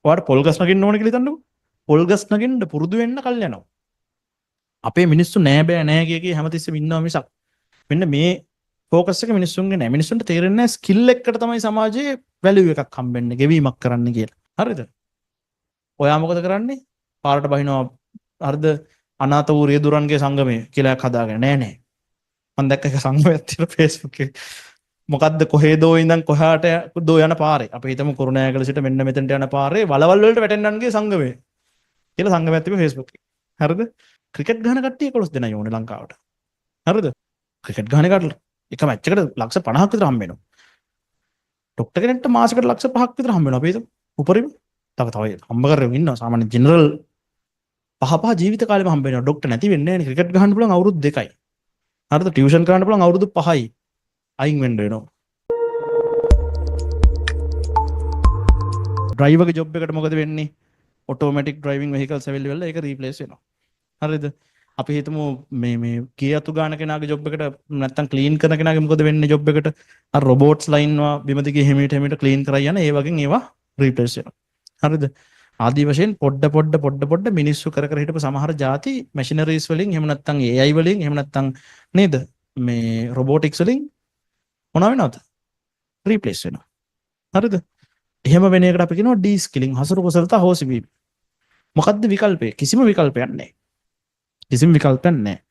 ඔයාලට පොල් ගස් නගින්න ඕන කියලා හිතන්නකෝ. පොල් ගස් නගින්න පුරුදු වෙන්න කල් යනවා. අපේ මිනිස්සු නෑ බෑ නෑ කිය හැමතිස්සෙම ඉන්නවා මිසක් මෙන්න මේ ෆෝකස් එක මිනිස්සුන්ගේ නෑ. මිනිස්සුන්ට තේරෙන්නේ නෑ ස්කිල් එකකට තමයි සමාජයේ වැලියු එකක් හම්බෙන්නේ, ගෙවීමක් කරන්න කියලා. හරිද? ඔයා මොකද කරන්නේ? පාරට බහිනවා හරිද? අනාථ වූ රියදුරන්ගේ සංගමය කියලා එකක් හදාගෙන නෑ නෑ. මම දැක්ක එක සංගමයක් තියෙන Facebook එකේ. මොකද්ද කොහෙදෝ ඉඳන් කොහාට දෝ යන පාරේ. අපි හිතමු කුරුණෑගල සිට මෙන්න මෙතනට යන පාරේ වලවල් වලට වැටෙන්නන්ගේ සංගමය කියලා සංගමයක් තිබෙ Facebook එකේ. හරිද? ක්‍රිකට් ගහන කට්ටිය 11 දෙනා යෝනේ ලංකාවට. හරිද? ක්‍රිකට් ගහන කට්ටිය එක මැච් එකට ලක්ෂ 50ක් විතර හම්බ වෙනවා. ඩොක්ටර් කෙනෙක්ට මාසෙකට ලක්ෂ 5ක් විතර හම්බ වෙනවා. අපි හිතමු උපරිම තව හම්බ කරගෙන ඉන්නවා. සාමාන්‍ය ජෙනරල් පහ ජීවිත කාලෙම හම්බ වෙනවා. ඩොක්ටර් නැති වෙන්නේ නැහැ නේ. ක්‍රිකට් ගහන්න පුළුවන් අවුරුදු 2යි. හරිද? ටියුෂන් කරන්න පුළුවන් අවුරුදු 5යි. අයින් වෙන්න වෙනවා. ඩ්‍රයිවර්ගේ ජොබ් එකට මොකද වෙන්නේ? ඔටෝමැටික් ඩ්‍රයිවිං වෙහිකල්ස් ඇවිල්ලා ඒක රීප්ලේස් වෙනවා. හරිද? අපි හිතමු මේ කීයතු ගාන කෙනාගේ ජොබ් එකට නැත්තම් ක්ලීන් කරන කෙනාගේ මොකද වෙන්නේ ජොබ් එකට? අර රොබෝට්ස් ලයින්වා බිම දිගේ හිමීට ක්ලීන් කරයි යන ඒ වගේ ඒවා රීප්ලේස් වෙනවා. හරිද? ආදී වශයෙන් පොඩ්ඩ මිනිස්සු කර හිටපු සමහර ಜಾති මැෂිනරීස් වලින් එහෙම නැත්තම් AI වලින් එහෙම නැත්තම් නේද? මේ රොබෝටික්ස් වලින් මොනවා වෙනවද? රීප්ලේස් වෙනවා. හරිද? එහෙම වෙන එකට අපි කියනවා ඩීස්කිලින්, හසුරු කුසලතා හොසි වීම. මොකද්ද විකල්පය? කිසිම විකල්පයක් නැහැ. කිසිම විකල්පයක් නැහැ.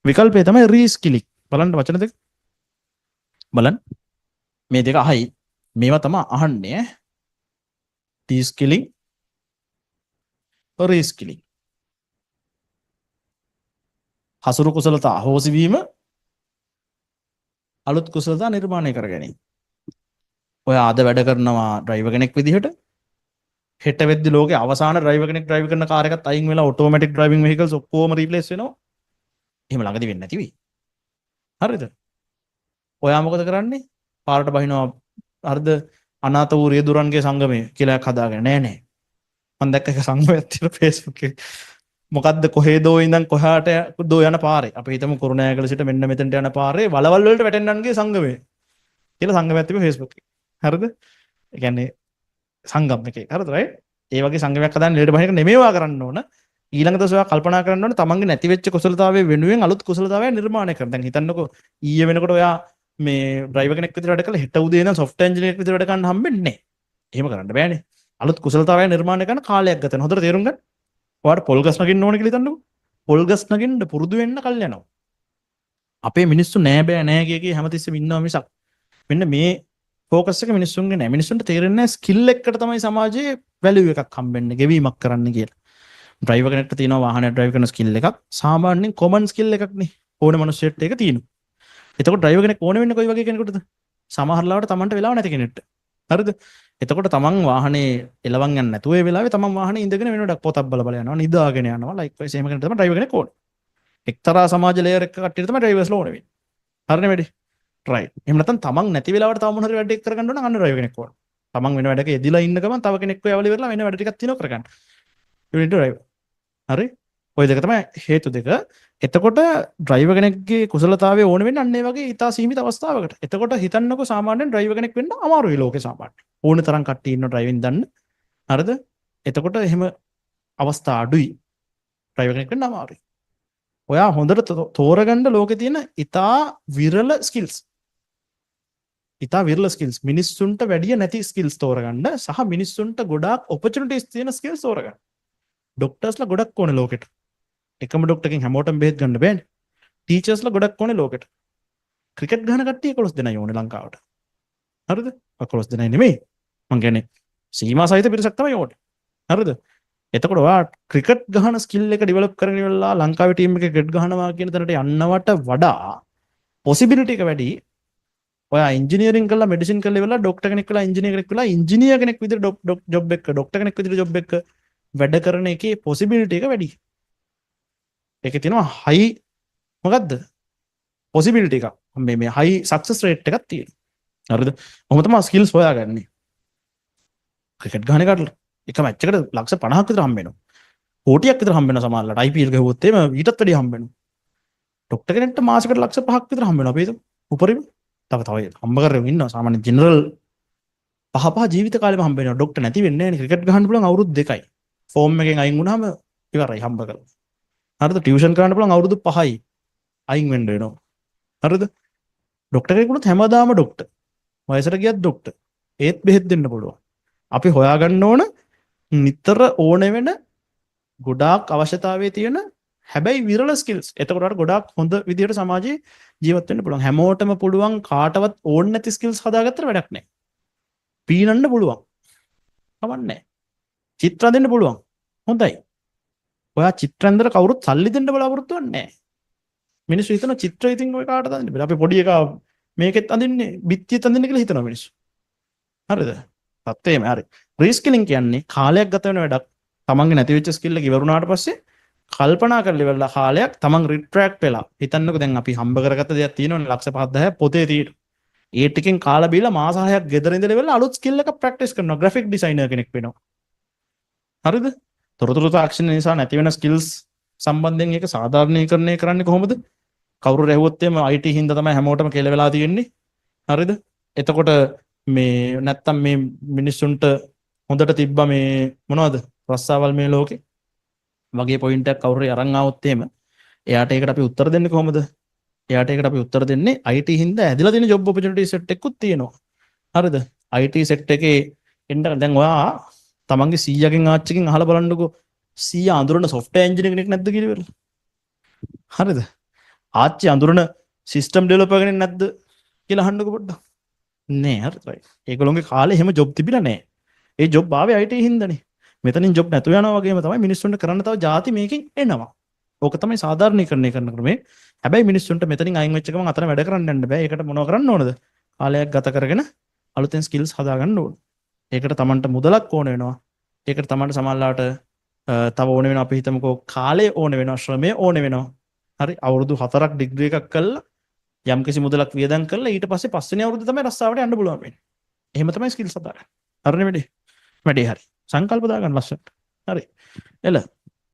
විකල්පය තමයි රීස්කිලින්. බලන්න වචන දෙක. බලන්න. මේ දෙක අහයි. මේවා තමයි අහන්නේ. ඩීස්කිලින්, රීස්කිලින්. හසුරු කුසලතා හොසි වීම, අලුත් කුසලතා නිර්මාණය කර ගැනීම. ඔය ආද වැඩ කරනවා ඩ්‍රයිවර් කෙනෙක් විදිහට. හෙට වෙද්දි ලෝකේ අවසාන ඩ්‍රයිවර් කෙනෙක් ඩ්‍රයිව් කරන කාර් එකත් අයින් වෙලා ඔටෝමැටික් ඩ්‍රයිවිං වෙහිකල්ස් ඔක්කොම රීප්ලේස් වෙනවා. එහෙම ළඟදී වෙන්නේ නැති වෙයි. හරිද? ඔයා මොකද කරන්නේ? පාරට බහිනවා හරිද? අනාථ වූ රියදුරන්ගේ සංගමය කියලා එකක් හදාගෙන නෑ නෑ. මම දැක්ක එක සංගමයක් තියෙන Facebook එකේ. මොකද්ද කොහෙදෝ ඉඳන් කොහාට දෝ යන පාරේ. අපි හිතමු කුරුණෑගල සිට මෙන්න මෙතනට යන පාරේ වලවල් වලට වැටෙන්නන්ගේ සංගමය කියලා සංගමයක් තිබෙ Facebook එකේ. හරිද? ඒ කියන්නේ සංගම් එකේ. හරිද? රයිට්? ඒ වගේ සංගමයක් හදාන්න ලේට බහිනක නෙමෙයිවා කරන්න ඕන. ඊළඟ දවසේ ඔයා කල්පනා කරන්න ඕන තමන්ගේ නැති වෙච්ච කුසලතාවයේ වෙනුවෙන් අලුත් කුසලතාවයක් නිර්මාණය කරන්න. දැන් හිතන්නකෝ ඊයේ වෙනකොට ඔයා මේ ඩ්‍රයිවර් කෙනෙක් විදිහට වැඩ කළා හෙට උදේ ඉඳන් සොෆ්ට්වෙයාර් ඉංජිනේර් කෙනෙක් විදිහට වැඩ ගන්න හම්බෙන්නේ නැහැ. එහෙම කරන්න බෑනේ. අලුත් කුසලතාවයක් නිර්මාණය කරන කාලයක් ගත වෙනවා. හොඳට තේරුම් ගන්න. ඔයාලට පොල් ගස් නගින්න ඕන කියලා හිතන්නකෝ. පොල් ගස් නගින්න පුරුදු වෙන්න කල් යනවා. අපේ මිනිස්සු නෑ බෑ නෑ කිය හැමතිස්සෙම ඉන්නවා මිසක් මෙන්න මේ ෆෝකස් එක මිනිස්සුන්ගේ නෑ. මිනිස්සුන්ට තේරෙන්නේ නෑ ස්කිල් එකකට තමයි සමාජයේ වැලියු එකක් හම්බෙන්නේ, ගෙවීමක් කරන්න කියලා. ඩ්‍රයිවර් කෙනෙක්ට තියෙනවා වාහනයක් ඩ්‍රයිව් කරන ස්කිල් එකක්. සාමාන්‍යයෙන් කොමන් ස්කිල් එකක් නේ. ඕනේ මිනිස්සෙක්ට ඒක තියෙනවා. එතකොට ඩ්‍රයිවර් කෙනෙක් ඕනේ වෙන්නේ කොයි වගේ කෙනෙකුටද? සමහර ලාවට Tamanට වෙලාව නැති කෙනෙක්ට. හරිද? එතකොට Taman වාහනේ එලවන් යන්නේ නැතුව ඒ වෙලාවේ Taman වාහනේ ඉඳගෙන වෙන වැඩක් පොතක් බල යනවා, නිදාගෙන යනවා. ලයික් වයිස් එහෙම කෙනෙක් තමයි ඩ්‍රයිවර් කෙනෙක් ඕනේ. එක්තරා සමාජ ලේයර් එක කට්ටියට තමයි ඩ්‍රයිවර්ස්ලා ඕනේ වෙන්නේ. හරිනේ වැඩි? රයිට්. එහෙම නැත්නම් Taman නැති වෙලාවට තව මොන හරි වැඩක් කරගන්න ඕන නම් අන්න ඩ්‍රයිවර් කෙනෙක් ඕනේ. Taman වෙන වැඩක යෙදිලා ඉන්න ගමන් තව කෙනෙක් ඔය අවලි වෙරලා වෙන වැඩ ටිකක් තියෙනවා කරගන්න. you need to drive. හරි? ඔය දෙක තමයි හේතු දෙක. එතකොට ඩ්‍රයිවර් කෙනෙක්ගේ කුසලතාවය ඕන වෙන්නේ අන්න ඒ වගේ ඉතා සීමිත අවස්ථාවකට. එතකොට හිතන්නකෝ සාමාන්‍යයෙන් ඩ්‍රයිවර් කෙනෙක් වෙන්න අමාරුයි ලෝකේ සාමාන්‍යයෙන්. ඕන තරම් කට්ටිය ඉන්න ඩ්‍රයිවිං දන්න. හරිද? එතකොට එහෙම අවස්ථා අඩුයි. ඩ්‍රයිවර් කෙනෙක් වෙන්න අමාරුයි. ඔයා හොඳට තෝරගන්න ලෝකේ තියෙන ඉතා විරල ස්කිල්ස්. ඉතා විරල ස්කිල්ස්. මිනිස්සුන්ට වැඩිය නැති ස්කිල්ස් තෝරගන්න සහ මිනිස්සුන්ට ගොඩාක් ඔපචුනිටිස් තියෙන ස්කිල්ස් තෝරගන්න. ඩොක්ටර්ස්ලා ගොඩක් ඕනේ ලෝකෙට. එකම ඩොක්ටර්කින් හැමෝටම බෙහෙත් ගන්න බෑනේ. ටීචර්ස්ලා ගොඩක් ඕනේ ලෝකෙට. ක්‍රිකට් ගහන කට්ටිය 11 දෙනා ඕනේ ලංකාවට. හරිද? 11 දෙනා නෙමෙයි. මං කියන්නේ සීමා සහිත පිරිසක් තමයි ඕනේ. හරිද? එතකොට ඔයා ක්‍රිකට් ගහන ස්කිල් එක ඩෙවලොප් කරගෙන ඉවරලා ලංකාවේ ටීම් එකේ ක්‍රිකට් ගහනවා කියන තැනට යන්නවට වඩා පොසිබිලිටි එක වැඩි. ඔයා ඉංජිනේරින් කරලා මෙඩිසින් කරලා ඉවරලා ඩොක්ටර් කෙනෙක් වෙලා ඉංජිනේර කෙනෙක් වෙලා ඉංජිනේර කෙනෙක් විදිහට ජොබ් එක ඩොක්ටර් කෙනෙක් විදිහට ජොබ් එක වැඩ කරන එකේ පොසිබිලිටි එක වැඩි. ඒකේ තියෙනවා හයි මොකද්ද? පොසිබිලිටි එකක්. මේ හයි සක්සස් රේට් එකක් තියෙනවා. හරිද? ඔහොම තමයි ස්කිල්ස් හොයාගන්නේ. ක්‍රිකට් ගහන එකට එක මැච් එකට ලක්ෂ 50ක් විතර හම්බ වෙනවා. කෝටියක් විතර හම්බ වෙනවා සමහරවිට. IPL ගහුවොත් එහෙම ඊටත් වැඩිය හම්බ වෙනවා. ඩොක්ටර් කෙනෙක්ට මාසෙකට ලක්ෂ 5ක් විතර හම්බ වෙනවා. අපි උපරිම තව හම්බ කරගෙන ඉන්නවා සාමාන්‍ය ජෙනරල් පහ පහ ජීවිත කාලෙම හම්බ වෙනවා. ඩොක්ටර් නැති වෙන්නේ නැහැ නේ. ක්‍රිකට් ගහන්න පුළුවන් අවුරුදු 2යි. ෆෝම් එකෙන් අයින් වුණාම ඉවරයි හම්බ කරලා. හරිද? ටියුෂන් කරන්න පුළුවන් අවුරුදු 5යි. අයින් වෙන්න වෙනවා. හරිද? ඩොක්ටර් කෙනෙකුට හැමදාම ඩොක්ටර්. වයසට ගියත් ඩොක්ටර්. ඒත් බෙහෙත් දෙන්න පුළුවන්. අපි හොයාගන්න ඕන නිතර ඕන වෙන ගොඩාක් අවශ්‍යතාවයේ තියෙන හැබැයි විරල ස්කිල්ස්. එතකොට අර ගොඩාක් හොඳ විදිහට සමාජයේ ජීවත් වෙන්න පුළුවන්. හැමෝටම පුළුවන් කාටවත් ඕන නැති ස්කිල්ස් හදාගත්තට වැඩක් නැහැ. පීනන්න පුළුවන්. කවන්නේ. චිත්‍ර අඳින්න පුළුවන්. හොඳයි. ඔයා චිත්‍ර අඳලා කවුරුත් සල්ලි දෙන්න බලාපොරොත්තු වෙන්නේ නැහැ. මිනිස්සු හිතන චිත්‍ර ඉතින් ඔය කාටද අඳින්න බෑ. අපි පොඩි එකා මේකෙත් අඳින්නේ බිත්තියත් අඳින්න කියලා හිතනවා මිනිස්සු. හරිද? තත්ත්වයම හරි. රීස්කිලින් කියන්නේ කාලයක් ගත වෙන වැඩක්. තමන්ගේ නැති වෙච්ච ස්කිල් එක ඉවරුණාට පස්සේ කල්පනා කරලා ඉවරලා කාලයක් තමන් රිට්‍රැක්ට් වෙලා හිතන්නකෝ දැන් අපි හම්බ කරගත්ත දේක් තියෙනවනේ ලක්ෂ 5,000 පොතේ තියෙන. ඒ ටිකෙන් කාලා බීලා මාස 6ක් ගෙදර ඉඳලා ඉවරලා අලුත් ස්කිල් එකක් ප්‍රැක්ටිස් කරනවා. ග්‍රැෆික් ඩිසයිනර් කෙනෙක් වෙනවා. හරිද? තොරතුරු තාක්ෂණ නිසා නැති වෙන ස්කිල්ස් සම්බන්ධයෙන් ඒක සාධාරණීකරණය කරන්නේ කොහොමද? කවුරු රැහුවොත් එම IT හින්දා තමයි හැමෝටම කෙල වෙලා තියෙන්නේ. හරිද? එතකොට මේ නැත්තම් මේ මිනිස්සුන්ට හොඳට තිබ්බ මේ මොනවද? රස්සාවල් මේ ලෝකේ වගේ පොයින්ට් එකක් කවුරු අරන් ආවොත් එහෙම එයාට ඒකට අපි උත්තර දෙන්නේ කොහොමද? එයාට ඒකට අපි උත්තර දෙන්නේ IT හින්දා ඇදලා තියෙන ජොබ් ඔපචුනිටි සෙට් එකකුත් තියෙනවා. හරිද? IT සෙට් එකේ එන්න දැන් ඔයා තමන්ගේ 100කින් ආච්චිකින් අහලා බලන්නකෝ 100 අඳුරන සොෆ්ට්වෙයාර් ඉංජිනේර කෙනෙක් නැද්ද කියලා ඉවරලා. හරිද? ආච්චි අඳුරන සිස්ටම් ඩෙවලොපර් කෙනෙක් නැද්ද කියලා අහන්නකෝ පොඩ්ඩක්. නෑ හරිද? ඒගොල්ලෝගේ කාලේ එහෙම ජොබ් තිබිලා නෑ. ඒ ජොබ් ආවේ IT හින්දානේ. මෙතනින් ජොබ් නැතු යනවා වගේම තමයි මිනිස්සුන්ට කරන්න තව ಜಾති මේකෙන් එනවා. ඕක තමයි සාධාරණීකරණය කරන ක්‍රමය. හැබැයි මිනිස්සුන්ට මෙතනින් අයින් වෙච්ච ගමන් අතන වැඩ කරන්න යන්න බෑ. ඒකට මොනව කරන්න ඕනද? කාලයක් ගත කරගෙන අලුතෙන් ස්කිල්ස් හදාගන්න ඕන. ඒකට Tamanට මුදලක් ඕන වෙනවා. ඒකට Tamanට සමහරලාට තව ඕන වෙනවා අපි හිතමුකෝ කාලය ඕන වෙනවා, ශ්‍රමය ඕන වෙනවා. හරි අවුරුදු 4ක් ඩිග්‍රී එකක් කළා යම්කිසි මුදලක් වියදම් කරලා ඊට පස්සේ පස්වෙනි අවුරුද්ද තමයි රස්සාවට යන්න පුළුවන් වෙන්නේ. එහෙම තමයි ස්කිල්ස් හදාගන්න. හරිනේ වැඩේ. වැඩේ හරි. සංකල්ප දාගන්න ලස්සනට. හරි. එළ